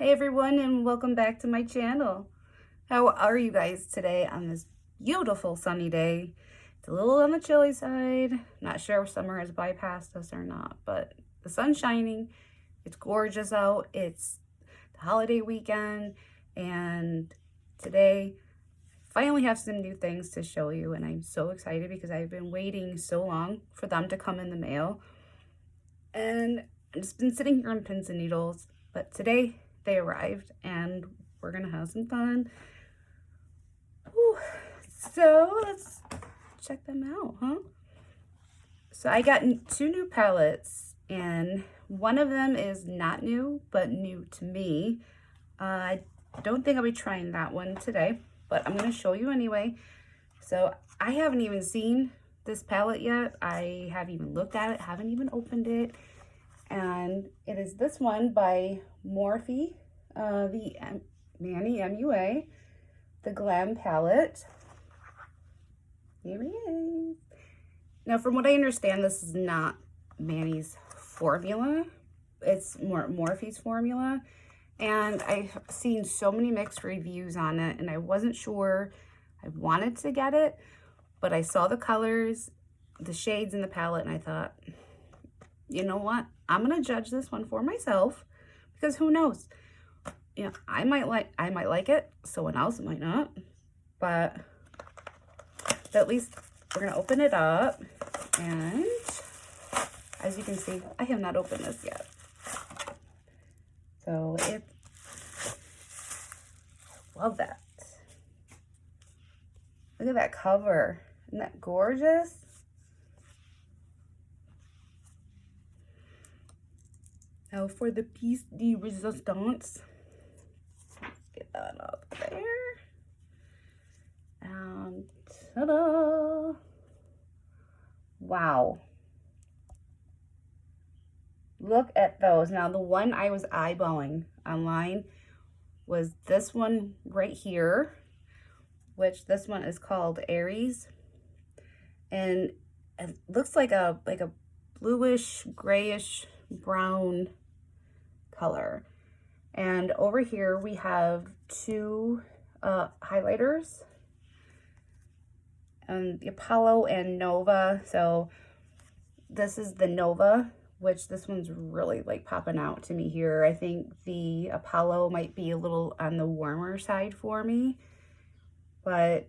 Hey everyone, and welcome back to my channel. How are you guys today on this beautiful sunny day? It's a little on the chilly side. Not sure if summer has bypassed us or not, but the sun's shining. It's gorgeous out. It's the holiday weekend, and today I finally have some new things to show you, and I'm so excited because I've been waiting so long for them to come in the mail. And I've just been sitting here on pins and needles, but today they arrived and we're gonna have some fun. Whew. So let's check them out, huh? So I got two new palettes, and one of them is not new, but new to me. I don't think I'll be trying that one today, but I'm gonna show you anyway. So I haven't even seen this palette yet. I haven't even looked at it, haven't even opened it. And it is this one by Morphe, the Manny MUA, the Glam palette. Here he is. Now, from what I understand, this is not Manny's formula. It's more Morphe's formula. And I've seen so many mixed reviews on it, and I wasn't sure I wanted to get it, but I saw the colors, the shades in the palette, and I thought, you know what? I'm gonna judge this one for myself, because who knows? You know, I might like it, someone else might not, but at least we're gonna open it up. And as you can see, I have not opened this yet. So love that. Look at that cover. Isn't that gorgeous? Now for the piece de resistance. Let's get that up there. And ta-da! Wow. Look at those. Now the one I was eyeballing online was this one right here, which this one is called Aries. And it looks like a bluish, grayish, brown color. And over here we have two highlighters, the Apollo and Nova. So this is the Nova, which this one's really like popping out to me here. I think the Apollo might be a little on the warmer side for me, but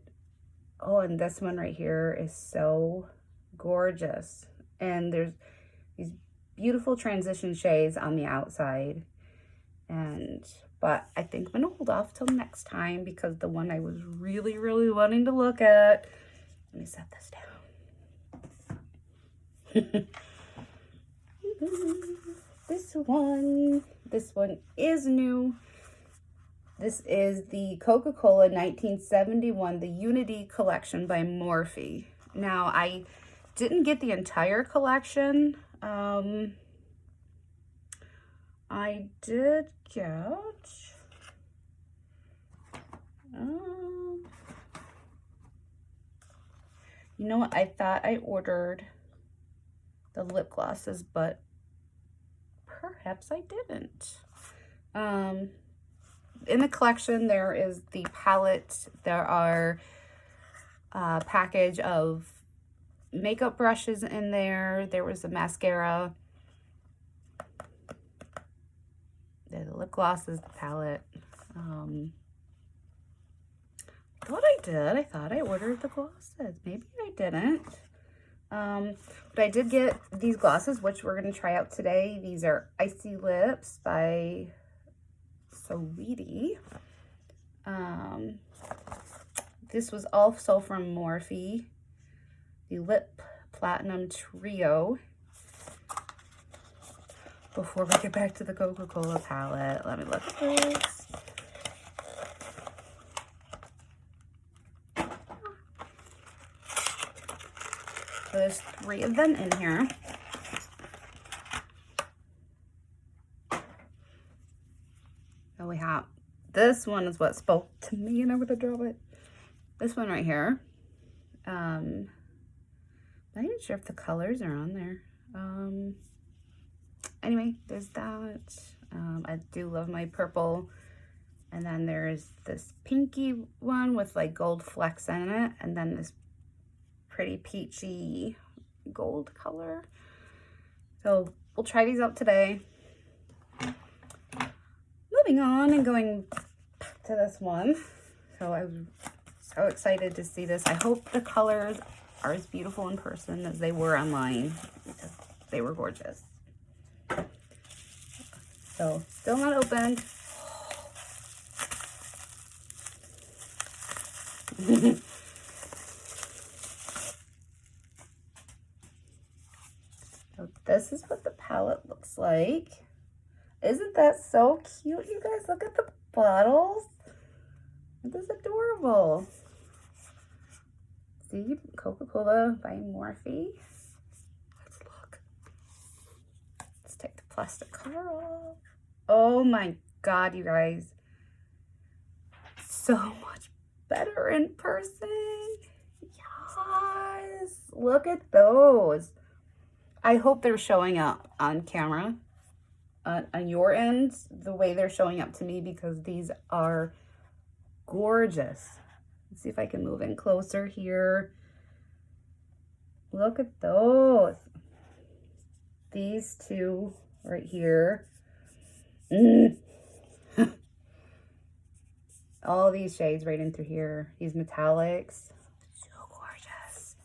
oh, and this one right here is so gorgeous. And there's these beautiful transition shades on the outside. But I think I'm gonna hold off till next time, because the one I was really wanting to look at, let me set this down. This one is new. This is the Coca-Cola 1971, the Unity collection by Morphe. Now, I didn't get the entire collection. I did get, you know what, I thought I ordered the lip glosses, but perhaps I didn't. In the collection, there is the palette. There are a package of makeup brushes in there. There was a mascara. There's the lip glosses, the palette. I thought I did. I thought I ordered the glosses. Maybe I didn't. But I did get these glosses, which we're going to try out today. These are Icy Lips by Sweetie. This was also from Morphe, the Lip Platinum Trio. Before we get back to the Coca-Cola palette, let me look at this. So there's 3 of them in here. So we have, this one is what spoke to me, and I'm gonna draw it. This one right here. I'm not even sure if the colors are on there. Anyway, there's that. I do love my purple. And then there's this pinky one with like gold flecks in it. And then this pretty peachy gold color. So we'll try these out today. Moving on and going to this one. So I'm so excited to see this. I hope the colors are as beautiful in person as they were online, because they were gorgeous. So still not opened. So this is what the palette looks like. Isn't that so cute, you guys? Look at the bottles. This is adorable. See, Coca-Cola by Morphe. Let's look. Let's take the plastic cover off. Oh my God, you guys. So much better in person. Yes. Look at those. I hope they're showing up on camera. On your end, the way they're showing up to me, because these are gorgeous. Let's see if I can move in closer here. Look at those. These two right here. All these shades right in through here. These metallics. So gorgeous.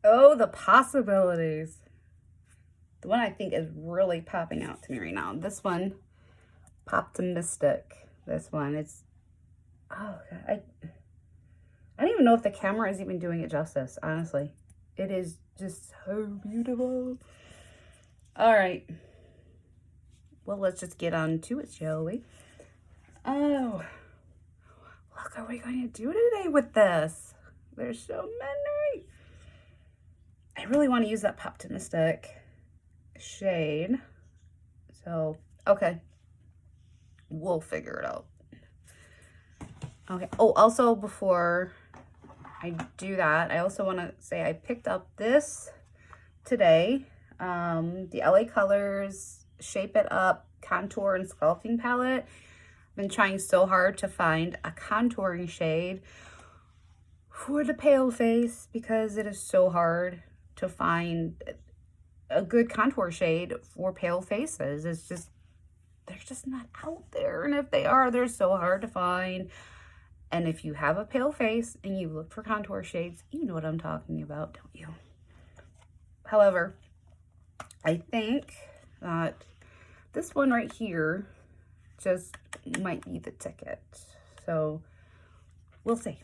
Oh, the possibilities. The one I think is really popping out to me right now. This one, Poptimistic. This one, it's, oh, I don't even know if the camera is even doing it justice, honestly. It is just so beautiful. All right. Well, let's just get on to it, shall we? Oh, look, what are we going to do today with this? There's so many. I really want to use that Poptimistic shade. So, okay. We'll figure it out. Okay. Oh, also before I do that, I also want to say I picked up this today. The LA Colors Shape It Up Contour and Sculpting Palette. I've been trying so hard to find a contouring shade for the pale face, because it is so hard to find a good contour shade for pale faces. It's just, they're just not out there. And if they are, they're so hard to find. And if you have a pale face and you look for contour shades, you know what I'm talking about, don't you? However, I think that this one right here just might be the ticket. So we'll see.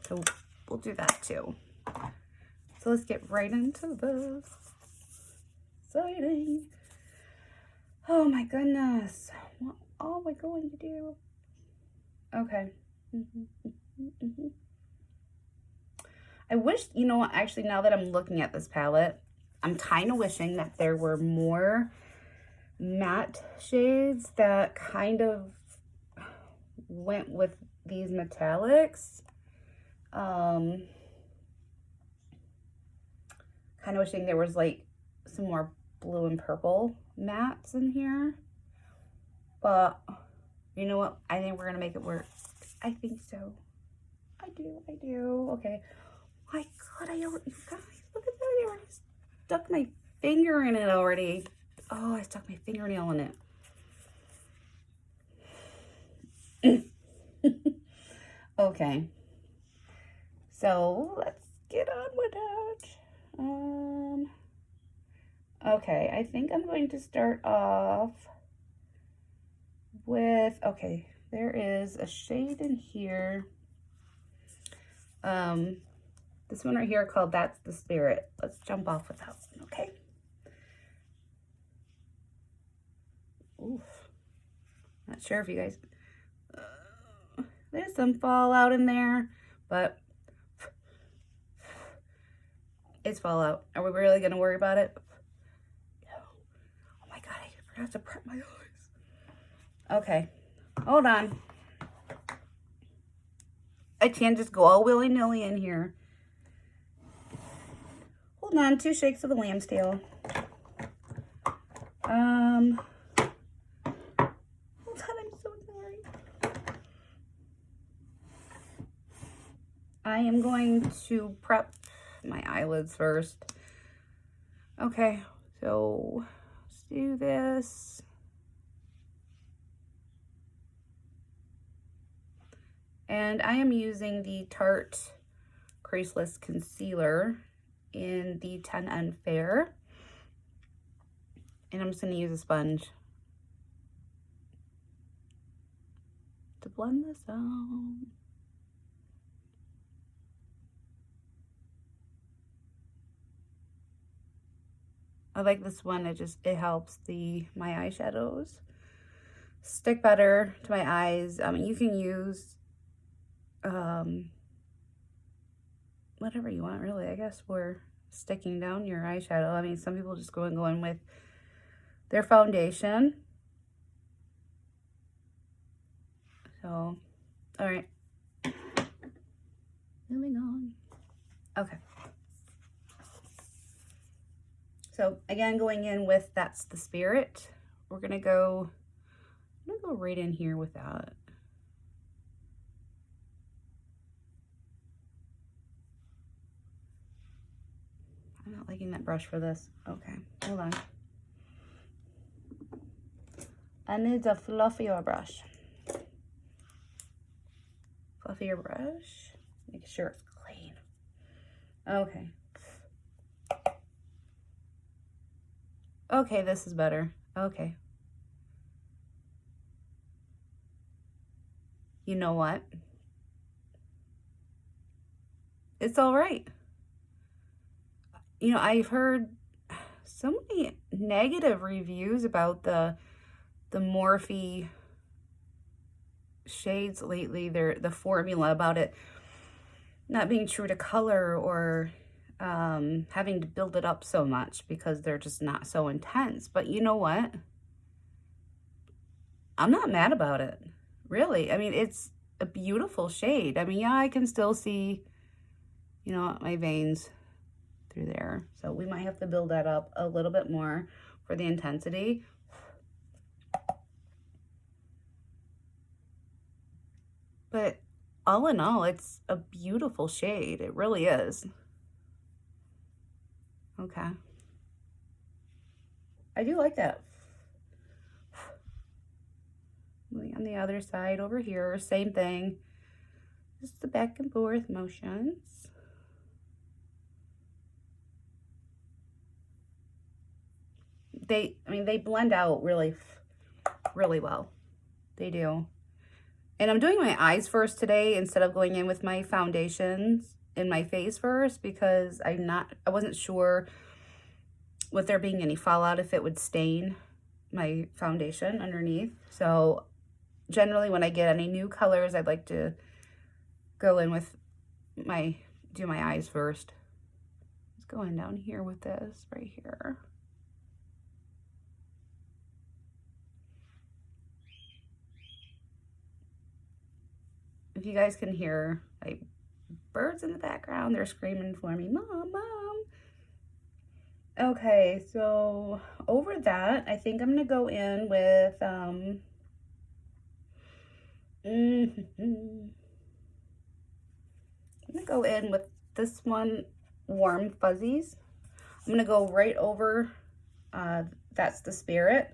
So we'll do that too. So let's get right into this. Exciting. Oh my goodness. What are we going to do? Okay. I wish, you know what, actually, now that I'm looking at this palette, I'm kind of wishing that there were more matte shades that kind of went with these metallics. Kind of wishing there was like some more blue and purple mattes in here. But you know what? I think we're going to make it work. I think so. I do. Okay. My God, you guys, look at that. I already stuck my finger in it already. Oh, I stuck my fingernail in it. Okay. So let's get on with it. Okay, I think I'm going to start off with, okay, there is a shade in here. This one right here called That's the Spirit. Let's jump off with that one, okay? Oof. Not sure if you guys, there's some fallout in there, but it's fallout. Are we really gonna worry about it? No. Oh my God, I forgot to prep my eyes. Okay, hold on. I can't just go all willy-nilly in here. Hold on, 2 shakes of a lamb's tail. I am going to prep my eyelids first. Okay, so let's do this. And I am using the Tarte Creaseless Concealer in the 10N Fair. And I'm just going to use a sponge to blend this out. I like this one. It helps my eyeshadows stick better to my eyes. I mean, you can use whatever you want, really, I guess, for sticking down your eyeshadow. I mean, some people just go in with their foundation. So, all right. Moving on. Okay. So again, going in with That's the Spirit. I'm gonna go right in here with that. I'm not liking that brush for this. Okay, hold on. I need a fluffier brush. Fluffier brush. Make sure it's clean. Okay. Okay, this is better. Okay. You know what? It's all right. You know, I've heard so many negative reviews about the Morphe shades lately. The formula about it not being true to color, or having to build it up so much because they're just not so intense. But you know what? I'm not mad about it, really. I mean, it's a beautiful shade. I mean, yeah, I can still see, you know, my veins through there. So we might have to build that up a little bit more for the intensity. But all in all, it's a beautiful shade. It really is. Okay. I do like that. On the other side over here, same thing. Just the back and forth motions. They blend out really well. They do. And I'm doing my eyes first today instead of going in with my foundations in my face first, because I wasn't sure with there being any fallout if it would stain my foundation underneath. So generally when I get any new colors, I'd like to go in with do my eyes first. Just going down here with this right here. If you guys can hear like birds in the background, they're screaming for me, Mom, Mom. Okay, so over that, I think I'm gonna go in with I'm gonna go in with this one, Warm Fuzzies. I'm gonna go right over That's the Spirit.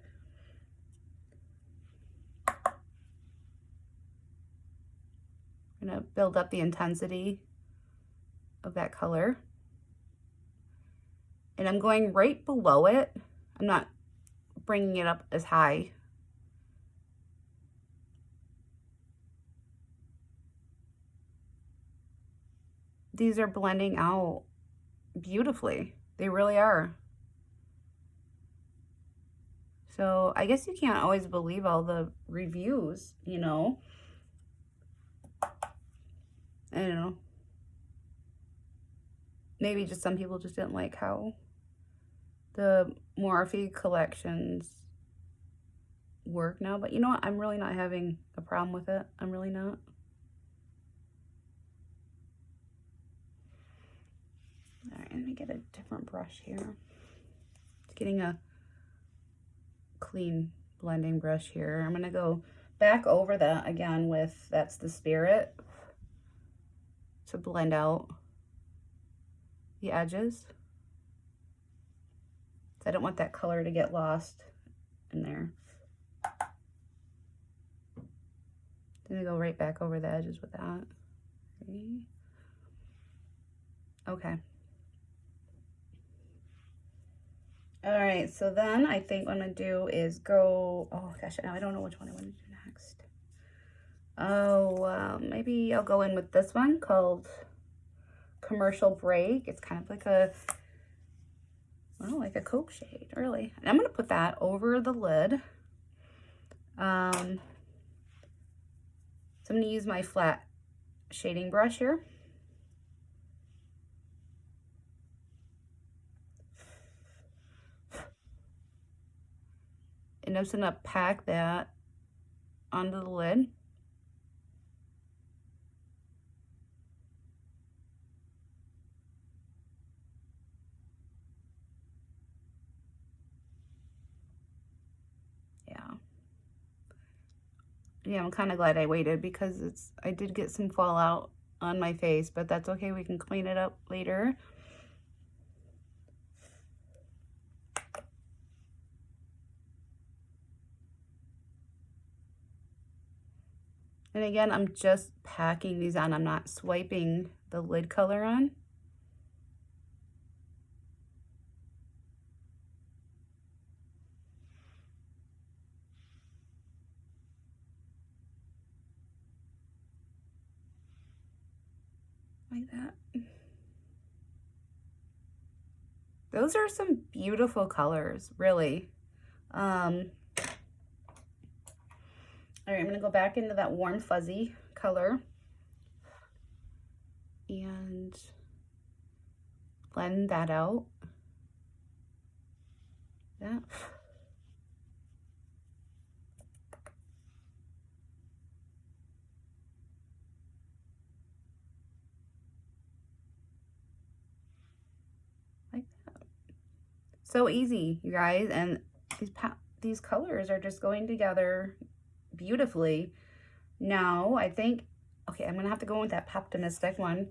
I'm gonna build up the intensity of that color. And I'm going right below it. I'm not bringing it up as high. These are blending out beautifully. They really are. So I guess you can't always believe all the reviews, you know. I don't know. Maybe just some people just didn't like how the Morphe collections work now. But you know what? I'm really not having a problem with it. I'm really not. All right, let me get a different brush here. Getting a clean blending brush here. I'm gonna go back over that again with That's the Spirit to blend out the edges. I don't want that color to get lost in there. I'm gonna go right back over the edges with that. Okay. All right, so then I think what I'm gonna do is go, oh gosh, now I don't know which one I want to do next. Oh, maybe I'll go in with this one called Commercial Break. It's kind of like a, well, like a Coke shade, really. And I'm gonna put that over the lid. So I'm gonna use my flat shading brush here. And I'm just gonna pack that onto the lid. Yeah, I'm kind of glad I waited because I did get some fallout on my face, but that's okay. We can clean it up later. And again, I'm just packing these on. I'm not swiping the lid color on. Like that. Those are some beautiful colors, really. All right, I'm gonna go back into that warm fuzzy color and blend that out. Yeah. Like that. So easy, you guys, and these colors are just going together beautifully. Now, I think, okay, I'm gonna have to go with that optimistic one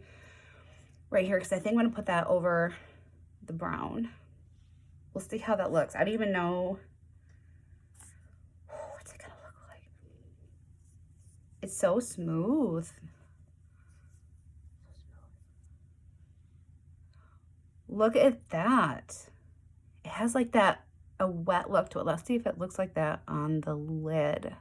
right here because I think I'm gonna put that over the brown. We'll see how that looks. I don't even know, what's it gonna look like? It's so smooth. Look at that. It has like that, a wet look to it. Let's see if it looks like that on the lid.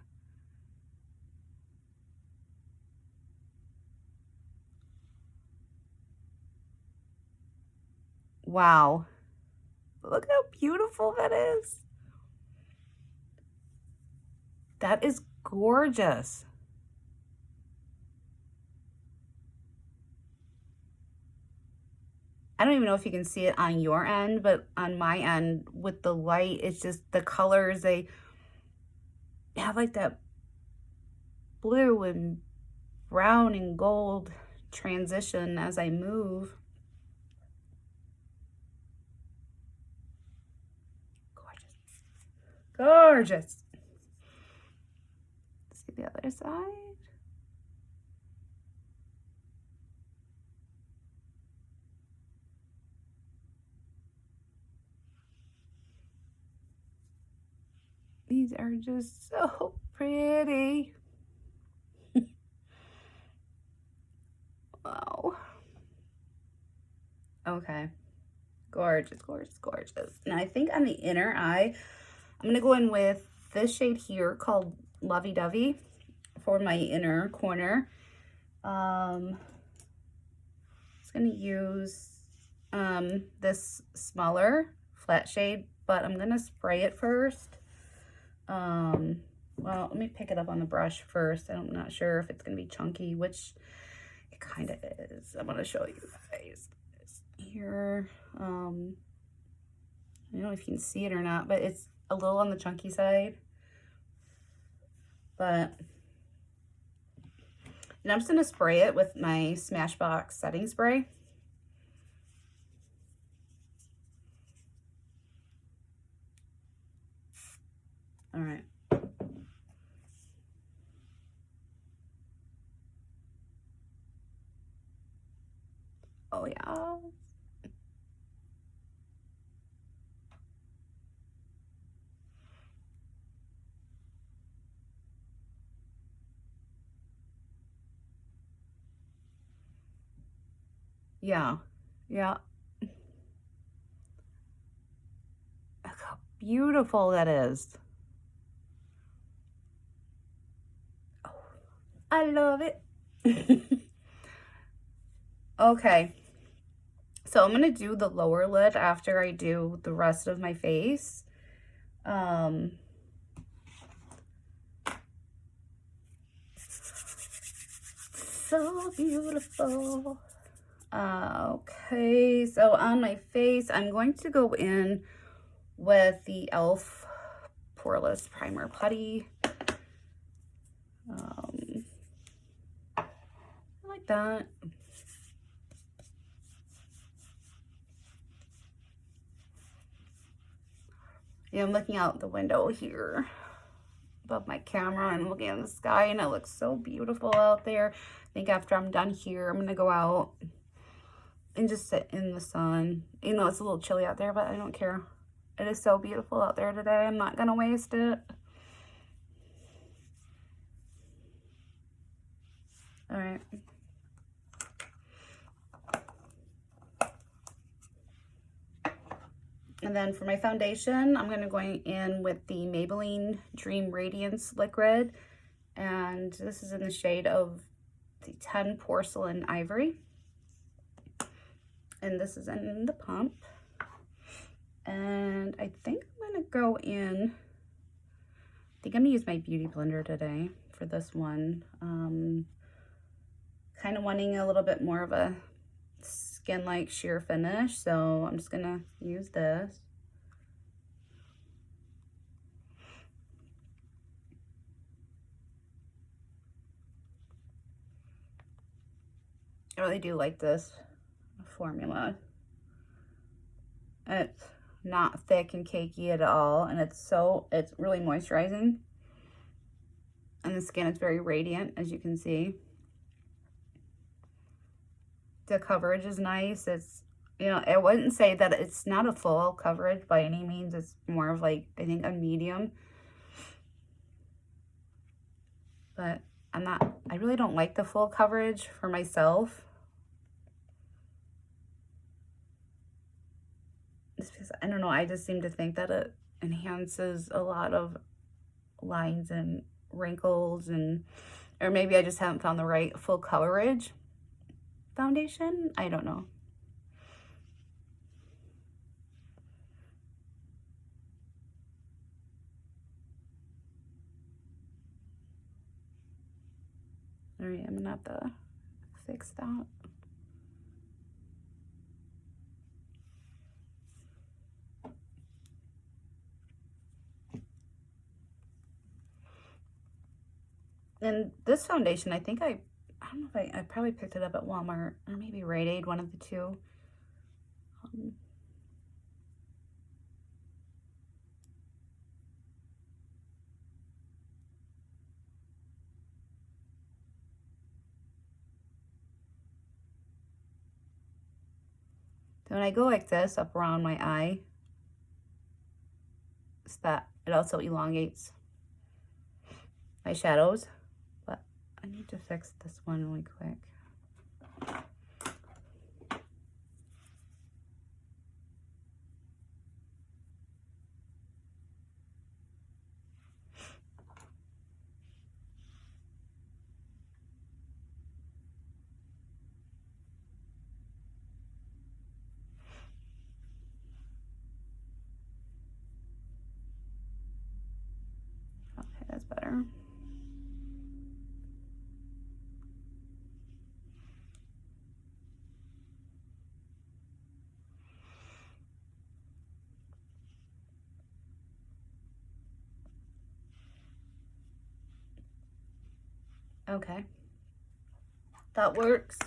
Wow. Look how beautiful that is. That is gorgeous. I don't even know if you can see it on your end, but on my end with the light, it's just the colors, they have like that blue and brown and gold transition as I move. Gorgeous. Gorgeous. See the other side? These are just so pretty. Wow. Okay. Gorgeous, gorgeous, gorgeous. And I think on the inner eye, I'm going to go in with this shade here called Lovey Dovey for my inner corner. Just going to use this smaller flat shade, but I'm going to spray it first. Well, let me pick it up on the brush first. I'm not sure if it's going to be chunky, which it kind of is. I'm going to show you guys this here. I don't know if you can see it or not, but it's a little on the chunky side. But, and I'm just going to spray it with my Smashbox setting spray. All right. Yeah. Yeah. Look how beautiful that is. Oh, I love it. Okay. So I'm going to do the lower lid after I do the rest of my face. So beautiful. Okay, so on my face, I'm going to go in with the e.l.f. Poreless Primer Putty. I like that. Yeah, I'm looking out the window here above my camera and looking at the sky, and it looks so beautiful out there. I think after I'm done here, I'm gonna go out and just sit in the sun. You know, it's a little chilly out there, but I don't care. It is so beautiful out there today. I'm not gonna waste it. All right. And then for my foundation, I'm going to go in with the Maybelline Dream Radiance Liquid. And this is in the shade of the 10 Porcelain Ivory. And this is in the pump. And I think I'm going to go in, I think I'm going to use my Beauty Blender today for this one. Kind of wanting a little bit more of a skin-like sheer finish, so I'm just gonna use this. I really do like this formula. It's not thick and cakey at all, and it's really moisturizing. And the skin is very radiant, as you can see. The coverage is nice. It's, you know, I wouldn't say that it's not a full coverage by any means. It's more of like, I think, a medium. But I really don't like the full coverage for myself. It's because, I don't know, I just seem to think that it enhances a lot of lines and wrinkles, and or maybe I just haven't found the right full coverage foundation. I don't know. All right, I'm gonna have to fix that. And this foundation, I think I don't know if I probably picked it up at Walmart or maybe Rite Aid, one of the two. When I go like this up around my eye, it's that it also elongates my shadows, but I need to fix this one really quick. Okay, that's better. Okay, that works.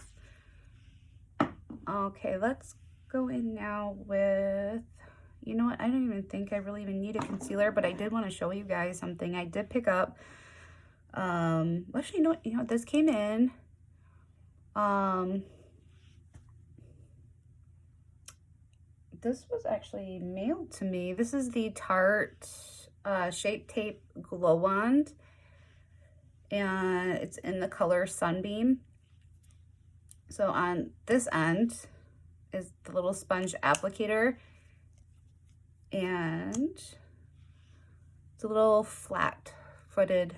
Okay, let's go in now with, you know what, I don't even think I really even need a concealer, but I did want to show you guys something I did pick up. Actually, you know, this came in. This was actually mailed to me. This is the Tarte Shape Tape Glow Wand, and it's in the color Sunbeam. So on this end is the little sponge applicator, and it's a little flat-footed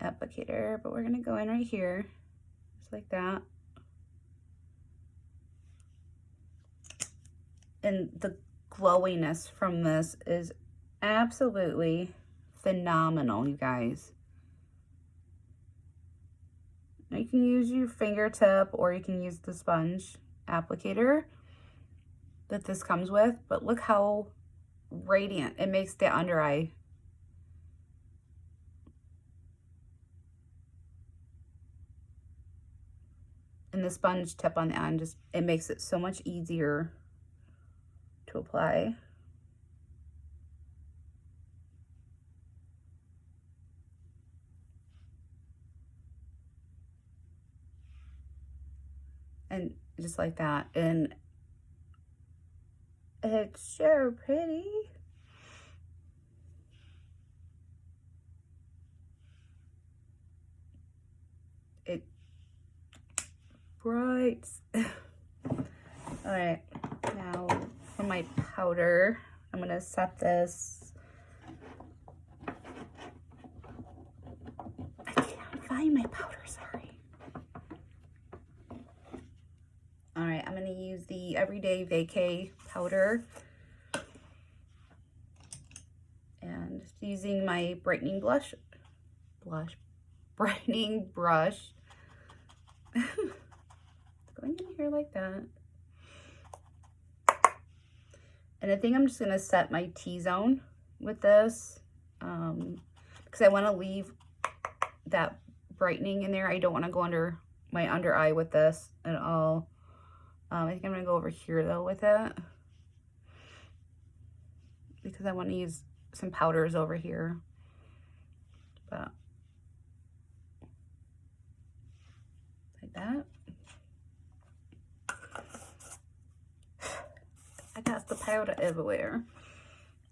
applicator, but we're gonna go in right here, just like that. And the glowiness from this is absolutely phenomenal, you guys. Now you can use your fingertip or you can use the sponge applicator that this comes with, but look how radiant it makes the under eye. And the sponge tip on the end, just it makes it so much easier to apply. And just like that, and it's so pretty. It brights. All right, now for my powder, I'm gonna set this. I can't find my powder, sorry. All right, I'm gonna use the Everyday Vacay powder. And just using my brightening brightening brush. Going in here like that. And I think I'm just gonna set my T-zone with this, because I wanna leave that brightening in there. I don't wanna go under my under eye with this at all. I think I'm gonna go over here though with it, because I wanna use some powders over here. But like that. I got the powder everywhere.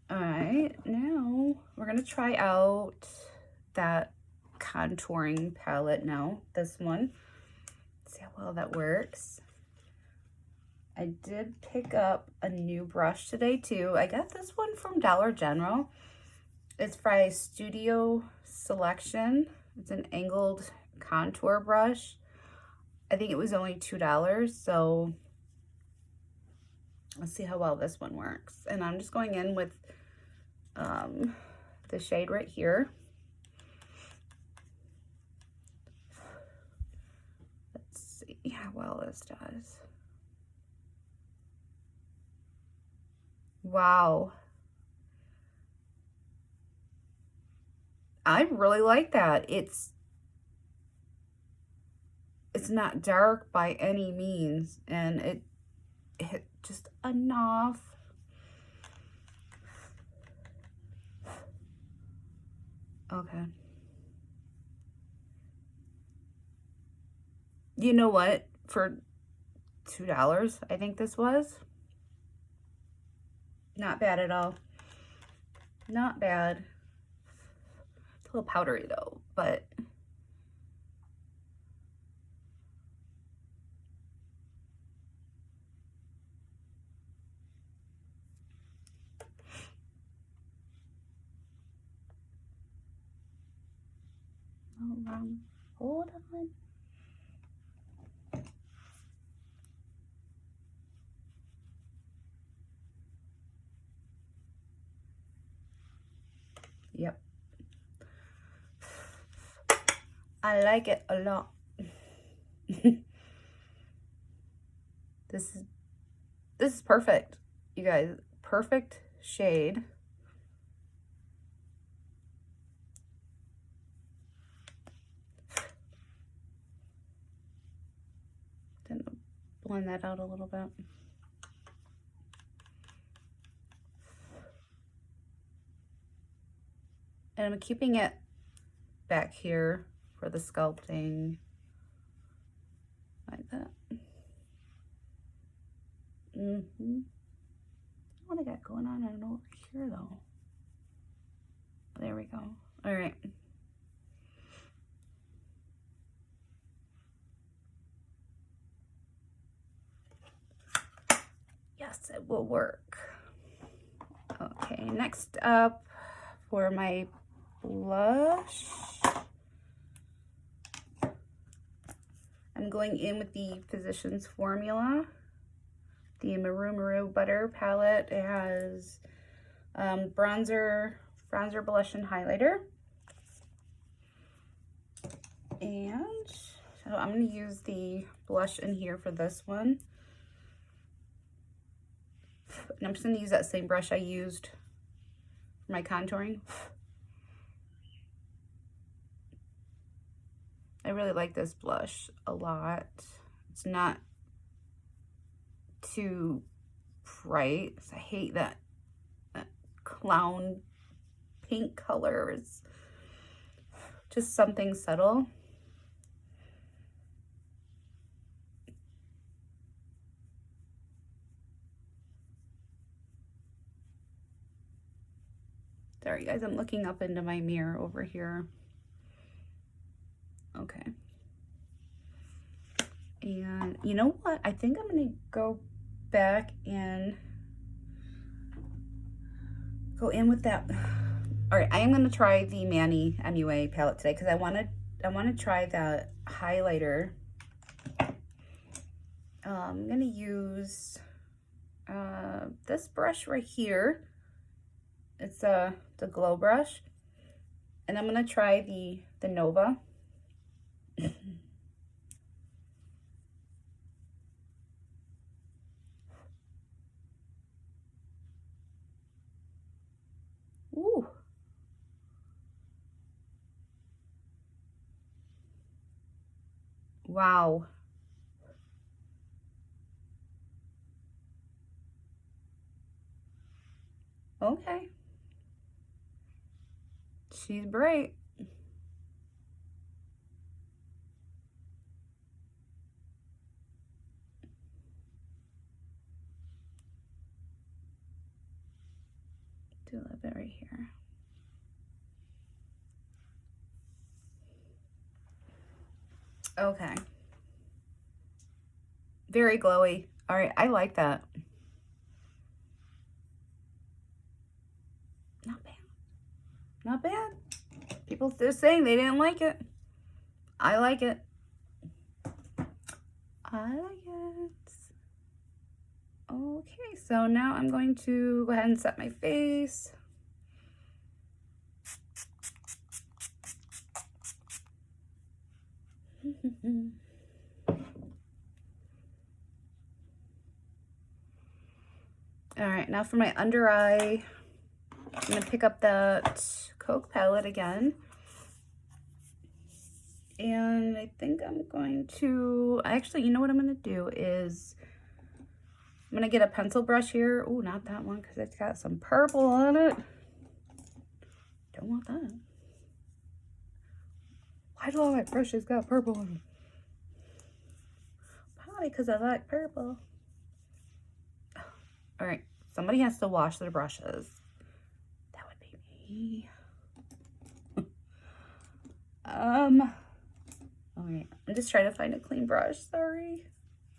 All right, now we're gonna try out that contouring palette now, this one. See how well that works. I did pick up a new brush today too. I got this one from Dollar General. It's by Studio Selection. It's an angled contour brush. I think it was only $2, so let's see how well this one works. And I'm just going in with the shade right here. Let's see how well this does. Wow. I really like that. It's not dark by any means, and it hit just enough. Okay. You know what? For $2, I think this was. Not bad at all. Not bad. It's a little powdery though, but hold on. Yep. I like it a lot. This is perfect, you guys. Perfect shade. Then blend that out a little bit. And I'm keeping it back here for the sculpting, like that. What I got going on? I don't know over here though. There we go. All right. I'm it will work. Okay, next up for my blush, I'm going in with the Physicians Formula, the Maru Butter palette. It has bronzer, blush, and highlighter. And so I'm going to use the blush in here for this one. And I'm just going to use that same brush I used for my contouring. I really like this blush a lot. It's not too bright. I hate that clown pink color. It's just something subtle. Sorry guys, I'm looking up into my mirror over here. Okay. And you know what? I think I'm gonna go back and go in with that. All right, I am gonna try the Manny MUA palette today because I wanna try that highlighter. I'm gonna use this brush right here. It's the Glow brush, and I'm gonna try the Nova. Ooh. Wow. Okay. She's bright. Do a little bit right here. Okay. Very glowy. All right, I like that. Not bad. Not bad. People still saying they didn't like it. I like it. I like it. Okay, so now I'm going to go ahead and set my face. All right, now for my under eye, I'm gonna pick up that Coke palette again. And I think I'm going to, actually, you know what I'm gonna do is, I'm gonna get a pencil brush here. Oh, not that one, because it's got some purple on it. Don't want that. Why do all my brushes got purple on them? Probably because I like purple. All right, somebody has to wash their brushes. That would be me. All right, I'm just trying to find a clean brush. Sorry.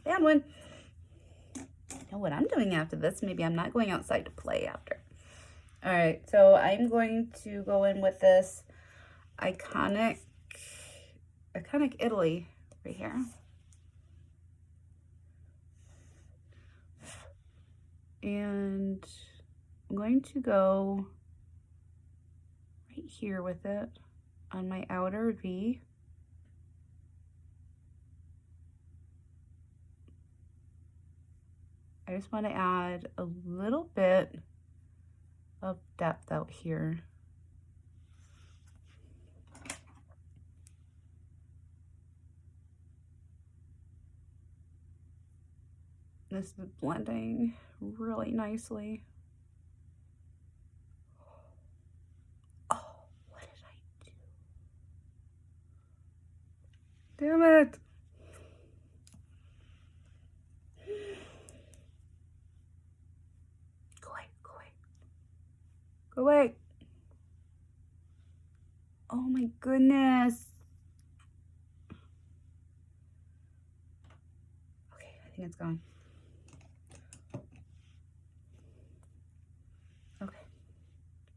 Bad one. Know what I'm doing after this. Maybe I'm not going outside to play after. All right, so I'm going to go in with this iconic Italy right here. And I'm going to go right here with it on my outer V. I just want to add a little bit of depth out here. This is blending really nicely. Oh, what did I do? Damn it. Go away, go away. Go away. Oh my goodness. Okay, I think it's gone.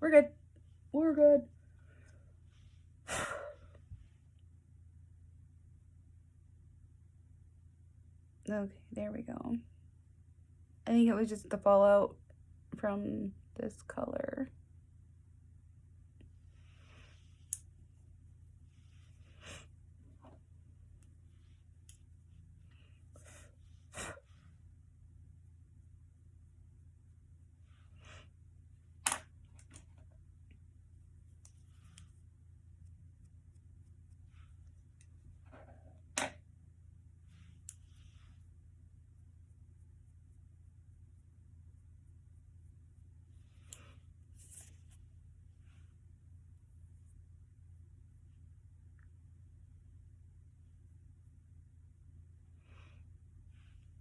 We're good. We're good. Okay, there we go. I think it was just the fallout from this color.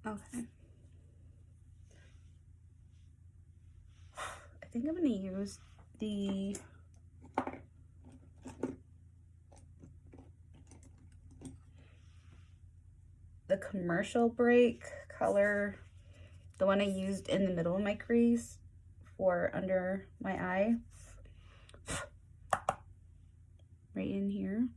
Okay. I think I'm going to use the commercial break color, the one I used in the middle of my crease for under my eye, right in here.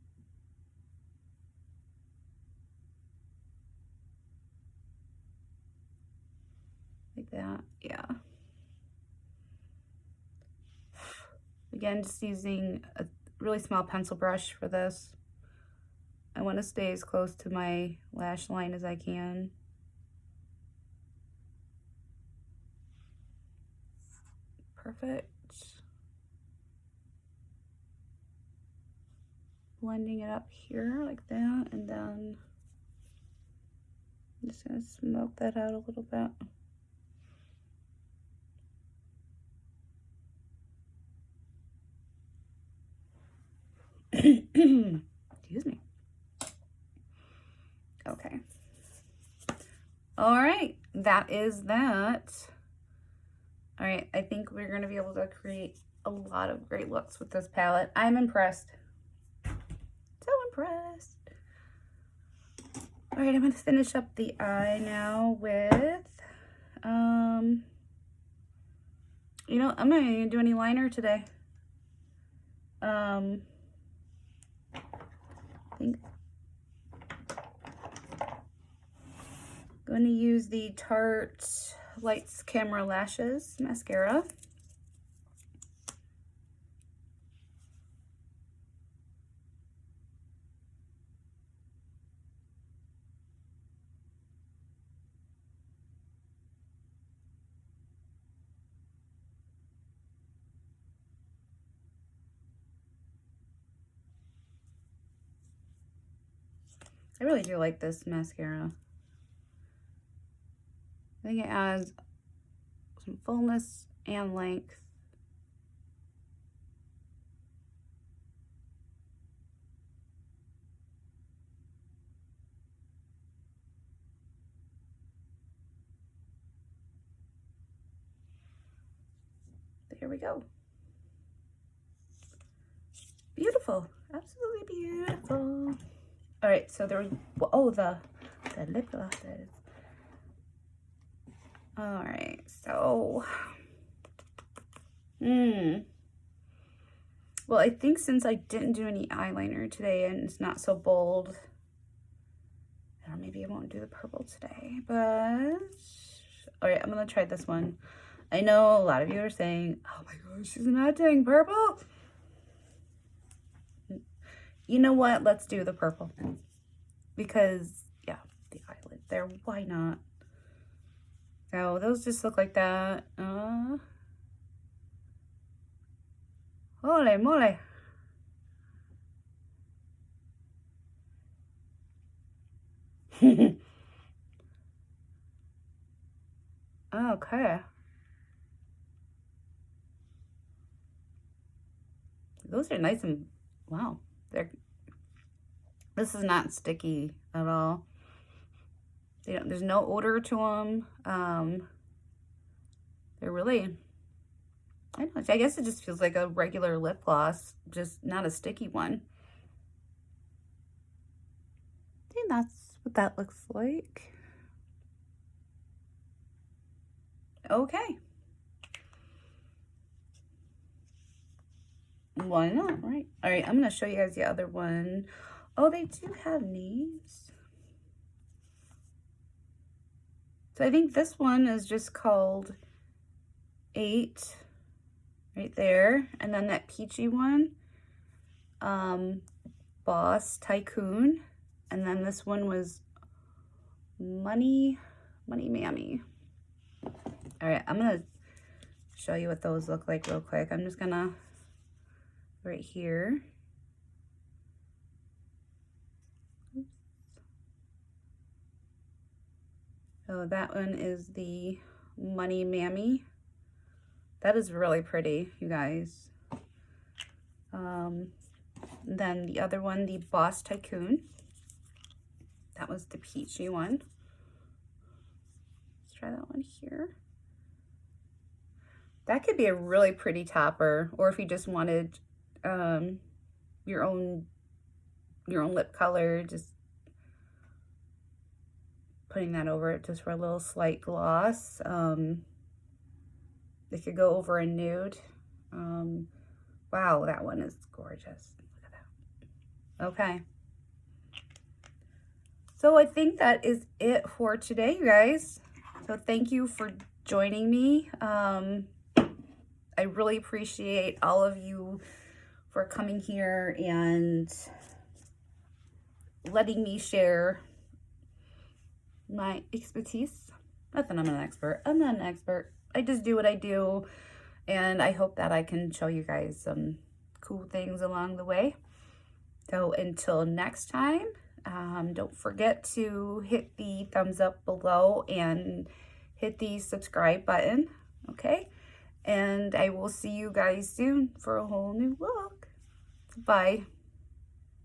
Like that, yeah. Again, just using a really small pencil brush for this. I want to stay as close to my lash line as I can. Perfect. Blending it up here like that, and then I'm just going to smoke that out a little bit. Excuse me. Okay. All right, that is that. All right, I think we're going to be able to create a lot of great looks with this palette. I'm impressed. So impressed. All right, I'm going to finish up the eye now with, you know, I'm not even going to do any liner today. I think I'm going to use the Tarte Lights Camera Lashes mascara. I really do like this mascara. I think it adds some fullness and length. There we go. Beautiful. Absolutely beautiful. All right, so there was, oh, the lip glosses. All right, so, well, I think since I didn't do any eyeliner today and it's not so bold, or maybe I won't do the purple today, but, all right, I'm gonna try this one. I know a lot of you are saying, oh my gosh, she's not doing purple. You know what? Let's do the purple. Because, yeah, the eyelid there. Why not? So, those just look like that. Holy moly. Okay. Those are nice and, wow. This is not sticky at all. There's no odor to them. They're really, I don't know, I guess it just feels like a regular lip gloss, just not a sticky one. I think that's what that looks like. Okay. Why not, right? All right, I'm going to show you guys the other one. Oh, they do have names. So I think this one is just called 8 right there. And then that peachy one, Boss Tycoon. And then this one was Money Mammy. All right, I'm going to show you what those look like real quick. I'm just going to, right here. So that one is the Money Mammy. That is really pretty, you guys. Then the other one, the Boss Tycoon. That was the peachy one. Let's try that one here. That could be a really pretty topper, or if you just wanted your own lip color, just putting that over it just for a little slight gloss. They could go over a nude. Wow, that one is gorgeous. Look at that. Okay. So I think that is it for today, you guys. So thank you for joining me. I really appreciate all of you for coming here and letting me share my expertise. Not that I'm an expert. I'm not an expert. I just do what I do, and I hope that I can show you guys some cool things along the way. So until next time, don't forget to hit the thumbs up below and hit the subscribe button, okay? And I will see you guys soon for a whole new vlog. Bye.